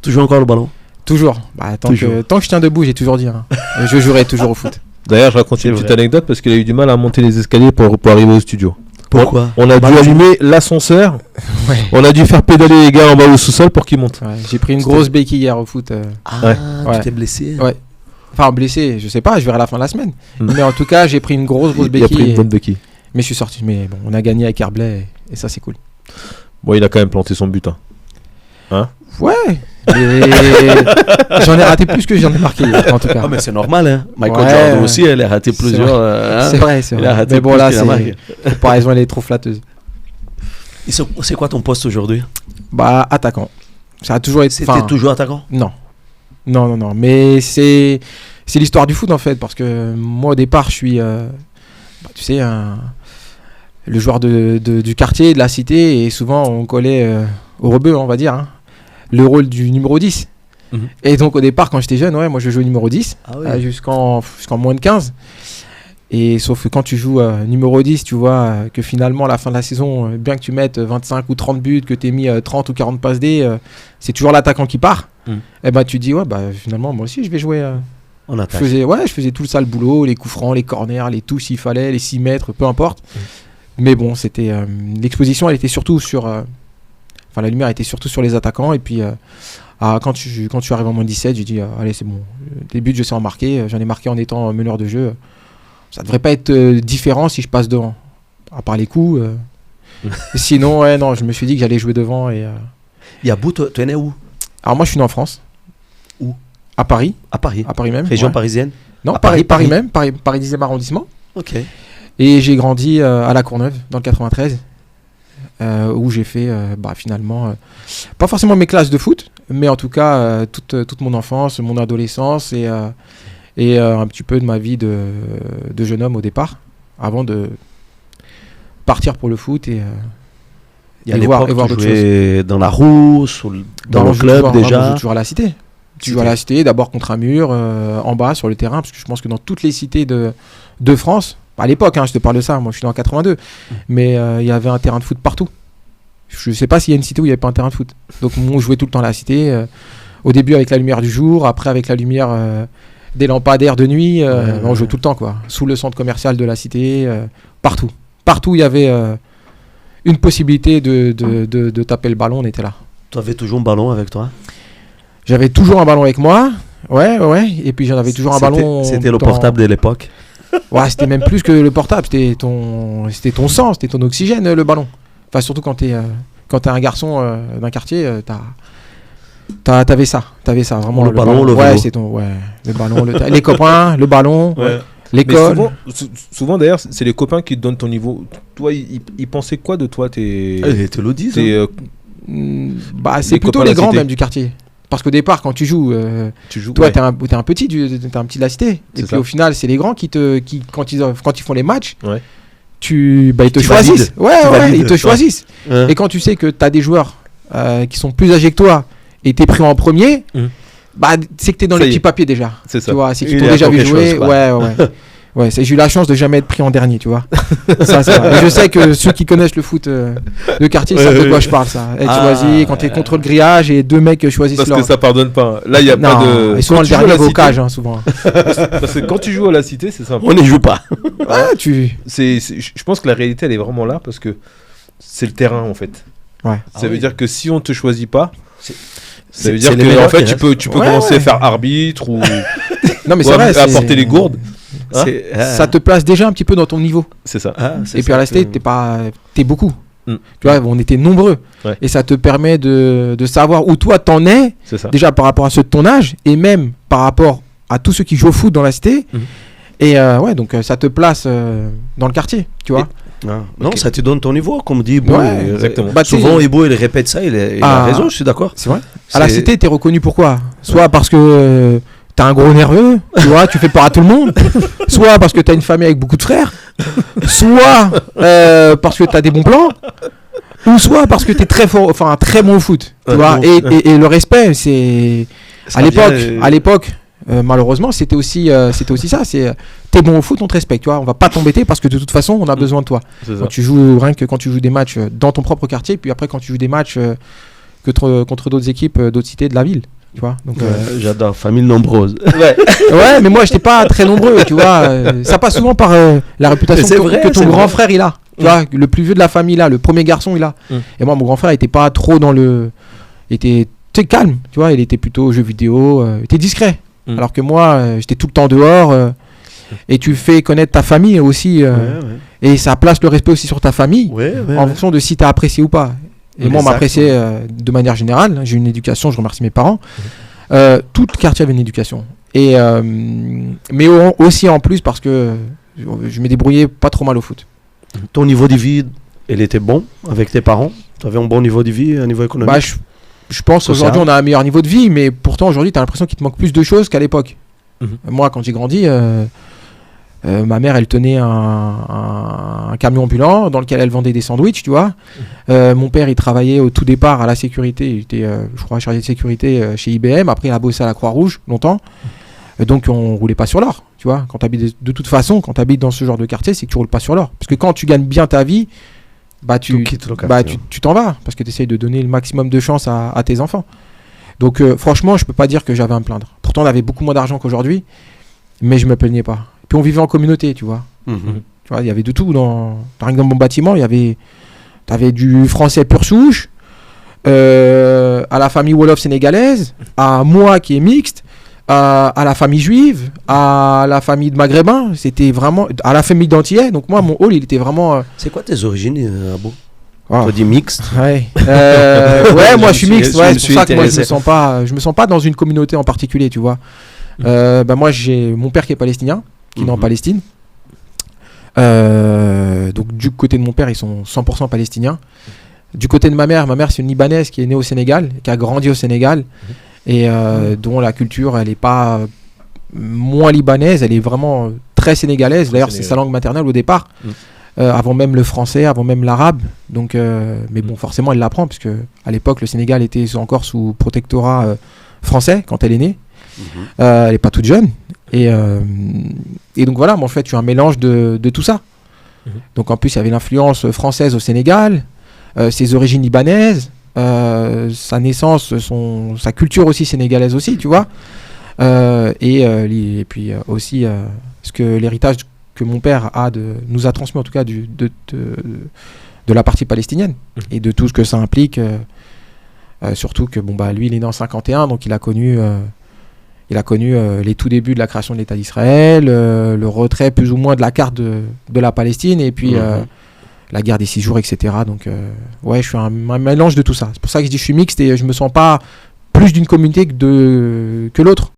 Toujours encore le ballon? Toujours. Tant que je tiens debout, j'ai toujours dit. Je jouerai toujours au foot. D'ailleurs, je raconte une petite anecdote parce qu'il a eu du mal à monter les escaliers pour arriver au studio. Pourquoi? On a dû allumer l'ascenseur. Ouais. On a dû faire pédaler les gars en bas au sous-sol pour qu'ils montent. Ouais, j'ai pris une grosse béquille hier au foot. Tu t'es blessé? Ouais. Enfin, blessé, je sais pas, je verrai à la fin de la semaine. Mais en tout cas, j'ai pris une grosse béquille. Il a pris une bonne béquille. Mais je suis sorti. Mais bon, on a gagné avec Herblay et ça, c'est cool. Bon, il a quand même planté son but. Hein? Ouais. J'en ai raté plus que j'en ai marqué en tout cas. Mais c'est normal, hein. Michael Jordan aussi, elle a raté plusieurs. C'est vrai. Mais bon, là, la comparaison, elle est trop flatteuse. Et c'est quoi ton poste aujourd'hui? Attaquant. Ça a toujours été. C'était toujours attaquant? Non. Mais c'est l'histoire du foot en fait, parce que moi au départ, je suis, tu sais, le joueur du quartier, de la cité, et souvent on collait au rebeu, on va dire. Le rôle du numéro 10. Et donc au départ quand j'étais jeune, moi je jouais numéro 10 jusqu'en moins de 15. Et sauf que quand tu joues numéro 10, tu vois que finalement à la fin de la saison, bien que tu mettes 25 ou 30 buts, que tu aies mis 30 ou 40 passes D, c'est toujours l'attaquant qui part. Et tu dis finalement moi aussi je vais jouer en attaque. Je faisais tout le sale boulot, les coups francs, les corners, les touches s'il fallait, les 6 mètres, peu importe. Mais bon, c'était l'exposition, elle était surtout sur la lumière était surtout sur les attaquants. Et puis, quand tu arrives en moins 17, j'ai dit, allez, c'est bon. Les buts, je sais en marquer. J'en ai marqué en étant meneur de jeu. Ça devrait pas être différent si je passe devant. À part les coups. Sinon, je me suis dit que j'allais jouer devant. Et, Yabou, tu es né où? Alors, moi, je suis né en France. Où? À Paris. À Paris même. Région parisienne? Non, Paris même. Paris 10e arrondissement. Ok. Et j'ai grandi à La Courneuve, dans le 93. Où j'ai fait finalement pas forcément mes classes de foot, mais en tout cas toute mon enfance, mon adolescence et un petit peu de ma vie de jeune homme au départ, avant de partir pour le foot et voir d'autres choses. Dans la roue, dans le club déjà. Je joue toujours à la cité. Tu joues à la cité, d'abord contre un mur, en bas sur le terrain, parce que je pense que dans toutes les cités de France, à l'époque, je te parle de ça, moi je suis né en 82, mais il y avait un terrain de foot partout. Je sais pas s'il y a une cité où il n'y avait pas un terrain de foot. Donc on jouait tout le temps à la cité, au début avec la lumière du jour, après avec la lumière des lampadaires de nuit, on jouait tout le temps, quoi. Sous le centre commercial de la cité, partout. Partout il y avait une possibilité de taper le ballon, on était là. Tu avais toujours un ballon avec toi? J'avais toujours un ballon avec moi, ouais, et puis j'en avais toujours un ballon. C'était le portable de l'époque? Ouais, c'était même plus que le portable, c'était ton sang, c'était ton oxygène, le ballon. Enfin, surtout quand t'es un garçon d'un quartier, t'avais ça vraiment. Le ballon, le vélo. Ouais, c'est le ballon, les copains, le ballon, l'école. Mais souvent d'ailleurs, c'est les copains qui te donnent ton niveau. Toi, ils pensaient quoi de toi? Ils te le disent. C'est plutôt les grands même du quartier. Parce qu'au départ, quand tu joues, toi, t'es un petit de la cité. Et puis au final, c'est les grands qui quand ils font les matchs, ils te choisissent. Ils te choisissent. Et quand tu sais que t'as des joueurs qui sont plus âgés que toi et t'es pris en premier, c'est que t'es dans les petits papiers déjà. C'est ça. Tu vois, c'est qu'ils t'ont déjà vu jouer. Ouais, j'ai eu la chance de jamais être pris en dernier, tu vois. Ça, c'est vrai. Et je sais que ceux qui connaissent le foot de quartier savent de quoi je parle, ça. Être choisi quand t'es contre le grillage et deux mecs choisissent Parce que ça pardonne pas. Là, il y a pas de. Et souvent le dernier va au cage, souvent. Parce que quand tu joues à la cité, c'est simple. On n'y joue pas. Je pense que la réalité, elle est vraiment là parce que c'est le terrain, en fait. Ouais. Ça veut dire que si on te choisit pas, ça veut dire que en fait, tu peux commencer à faire arbitre ou. Non, mais c'est vrai. Apporter les gourdes. Ça te place déjà un petit peu dans ton niveau. C'est ça. Et puis à la cité, t'es beaucoup. Tu vois, on était nombreux. Et ça te permet de savoir où toi t'en es, déjà par rapport à ceux de ton âge, et même par rapport à tous ceux qui jouent au foot dans la cité. Et donc ça te place dans le quartier, tu vois. Non, ça te donne ton niveau, comme dit Ibo. Exactement. Souvent, Ibo, il répète ça, il a raison, je suis d'accord. C'est vrai. À la cité, t'es reconnu pourquoi? Soit parce que t'as un gros nerveux, tu vois, tu fais peur à tout le monde. Soit parce que t'as une famille avec beaucoup de frères. Soit parce que t'as des bons plans. Ou soit parce que t'es très fort, enfin très bon au foot. Tu vois. Et le respect, c'est à l'époque. Malheureusement, c'était aussi ça. T'es bon au foot, on te respecte. Tu vois, on va pas t'embêter parce que de toute façon, on a besoin de toi. Quand tu joues des matchs dans ton propre quartier, puis après quand tu joues des matchs contre d'autres équipes, d'autres cités de la ville. tu vois. Donc, j'adore, famille nombreuse. Ouais, mais moi, j'étais pas très nombreux, tu vois. Ça passe souvent par la réputation que ton grand frère, il a. Tu vois, le plus vieux de la famille, là, le premier garçon, il a. Et moi, mon grand frère, il était pas trop dans le... Il était calme, tu vois. Il était plutôt jeux vidéo, il était discret. Alors que moi, j'étais tout le temps dehors. Et tu fais connaître ta famille aussi. Et ça place le respect aussi sur ta famille. En fonction de si tu as apprécié ou pas. Et moi, on m'appréciait de manière générale. J'ai une éducation, je remercie mes parents. Tout le quartier avait une éducation. Et, mais aussi en plus parce que je me débrouillais pas trop mal au foot. Ton niveau de vie, il était bon avec tes parents? Tu avais un bon niveau de vie, un niveau économique? Je pense qu'aujourd'hui, on a un meilleur niveau de vie, mais pourtant, aujourd'hui, tu as l'impression qu'il te manque plus de choses qu'à l'époque. Moi, quand j'ai grandi, ma mère, elle tenait un camion ambulant dans lequel elle vendait des sandwichs, tu vois. Mon père, il travaillait au tout départ à la sécurité. Il était, je crois, chargé de sécurité chez IBM. Après, il a bossé à la Croix-Rouge longtemps. Donc, on roulait pas sur l'or, tu vois. Quand t'habites, de toute façon, quand tu habites dans ce genre de quartier, c'est que tu roules pas sur l'or. Parce que quand tu gagnes bien ta vie, tu t'en vas. Parce que tu essayes de donner le maximum de chance à tes enfants. Donc, franchement, je peux pas dire que j'avais à me plaindre. Pourtant, on avait beaucoup moins d'argent qu'aujourd'hui, mais je me plaignais pas. Puis on vivait en communauté, tu vois. Tu vois, il y avait de tout. Par exemple, dans mon bâtiment, t'avais du français pure souche, à la famille Wolof sénégalaise, à moi qui est mixte, à la famille juive, à la famille de maghrébins. C'était vraiment... À la famille d'antillais. Donc moi, mon hall, il était vraiment... C'est quoi tes origines, Abo? Tu dis mixte? Ouais, moi je suis mixte. Ouais, c'est pour ça que moi, je me sens pas dans une communauté en particulier, tu vois. Moi, j'ai mon père qui est palestinien, qui est en Palestine. Donc du côté de mon père, ils sont 100% palestiniens. Du côté de ma mère c'est une Libanaise qui est née au Sénégal, qui a grandi au Sénégal, et dont la culture, elle est pas moins libanaise, elle est vraiment très sénégalaise. D'ailleurs, c'est sa langue maternelle au départ, avant même le français, avant même l'arabe. Donc, mais bon, forcément, elle l'apprend, puisque à l'époque, le Sénégal était encore sous protectorat français quand elle est née. Elle n'est pas toute jeune. Et donc voilà, moi en fait, je suis un mélange de tout ça. Donc en plus, il y avait l'influence française au Sénégal, ses origines libanaises, sa naissance, sa culture aussi sénégalaise aussi, tu vois. Et puis aussi ce que l'héritage que mon père nous a transmis, en tout cas, de la partie palestinienne et de tout ce que ça implique. Surtout que lui, il est né en 51, donc il a connu les tout débuts de la création de l'État d'Israël, le retrait plus ou moins de la carte de la Palestine, et puis la guerre des 6 jours, etc. Donc, je suis un mélange de tout ça. C'est pour ça que je dis que je suis mixte et je me sens pas plus d'une communauté que l'autre.